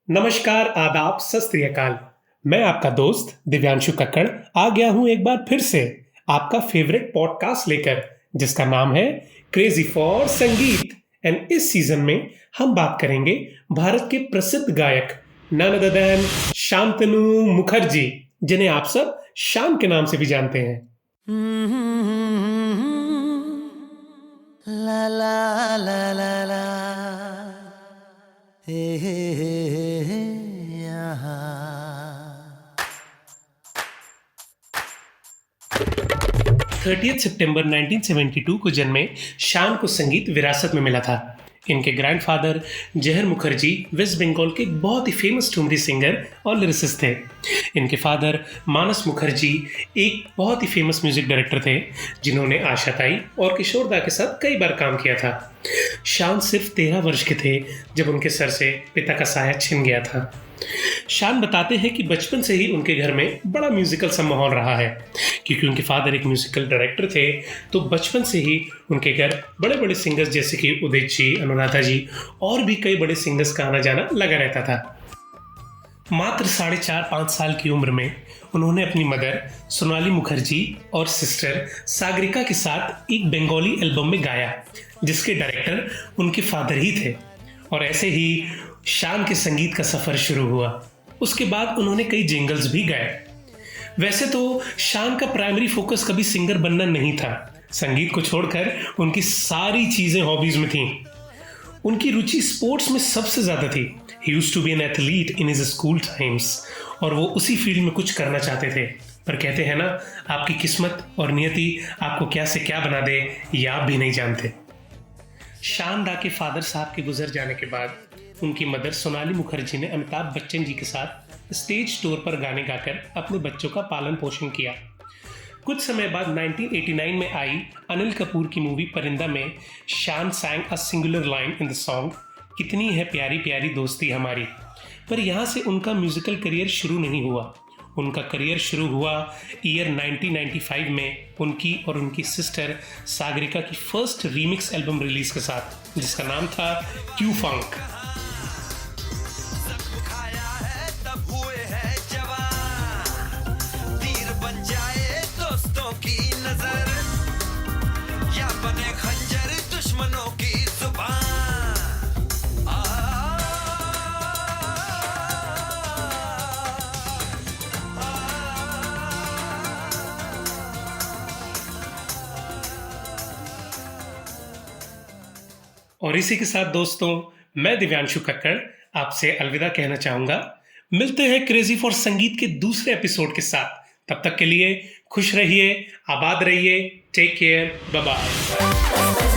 नमस्कार, आदाब, सत श्री अकाल। मैं आपका दोस्त दिव्यांशु कक्कड़ आ गया हूं एक बार फिर से आपका फेवरेट पॉडकास्ट लेकर जिसका नाम है क्रेजी फॉर संगीत। एंड इस सीजन में हम बात करेंगे भारत के प्रसिद्ध गायक none other than Shantanu Mukherjee, जिन्हें आप सब शान के नाम से भी जानते हैं। ला ला ला ला ला हे यहाँ 30 सितंबर 1972 को जन्मे शान को संगीत विरासत में मिला था। इनके ग्रैंडफादर जहर मुखर्जी वेस्ट बंगाल के एक बहुत ही फेमस ठुमरी सिंगर और लिरिसिस्ट थे। इनके फादर मानस मुखर्जी एक बहुत ही फेमस म्यूजिक डायरेक्टर थे, जिन्होंने आशाताई और किशोरदा के साथ कई बार काम किया था। शान सिर्फ 13 वर्ष के थे जब उनके सर से पिता का साया छिन गया था। शान बताते हैं कि बचपन से ही उनके घर में बड़ा म्यूजिकल सा माहौल रहा है, क्योंकि उनके फादर एक म्यूजिकल डायरेक्टर थे। तो बचपन से ही उनके घर बड़े बड़े सिंगर्स जैसे कि उदित जी, अनुराधा जी और भी कई बड़े सिंगर्स का आना जाना लगा रहता था। मात्र 4.5-5 साल की उम्र में उन्होंने अपनी मदर सोनाली मुखर्जी और सिस्टर सागरिका के साथ एक बंगाली एल्बम में गाया, जिसके डायरेक्टर उनके फादर ही थे। और ऐसे ही शान के संगीत का सफर शुरू हुआ। उसके बाद उन्होंने कई जिंगल्स भी गाए। वैसे तो शान का प्राइमरी फोकस कभी सिंगर बनना नहीं था। संगीत को छोड़कर उनकी सारी चीजें हॉबीज में थीं। उनकी रुचि स्पोर्ट्स में सबसे ज्यादा थी। He used to be an athlete in his school times, और वो उसी फील्ड में कुछ करना चाहते थे। पर कहते हैं ना, आपकी किस्मत और नियति आपको क्या से क्या बना दे, ये आप भी नहीं जानते। शान दा के फादर साहब के गुजर जाने के बाद उनकी मदर सोनाली मुखर्जी ने अमिताभ बच्चन जी के साथ स्टेज टूर पर गाने गाकर अपने बच्चों का पालन पोषण किया। कुछ समय बाद 1989 में आई अनिल कपूर की मूवी परिंदा में शान sang a singular line in the song कितनी है प्यारी प्यारी दोस्ती हमारी। पर यहाँ से उनका म्यूजिकल करियर शुरू नहीं हुआ। उनका करियर शुरू हुआ ईयर 1995 में उनकी और उनकी सिस्टर सागरिका की फर्स्ट रीमिक्स एल्बम रिलीज के साथ, जिसका नाम था क्यू फंक। और इसी के साथ दोस्तों, मैं दिव्यांशु कक्कड़ आपसे अलविदा कहना चाहूंगा। मिलते हैं क्रेजी फॉर संगीत के दूसरे एपिसोड के साथ। तब तक के लिए खुश रहिए, आबाद रहिए, टेक केयर, बाय बाय।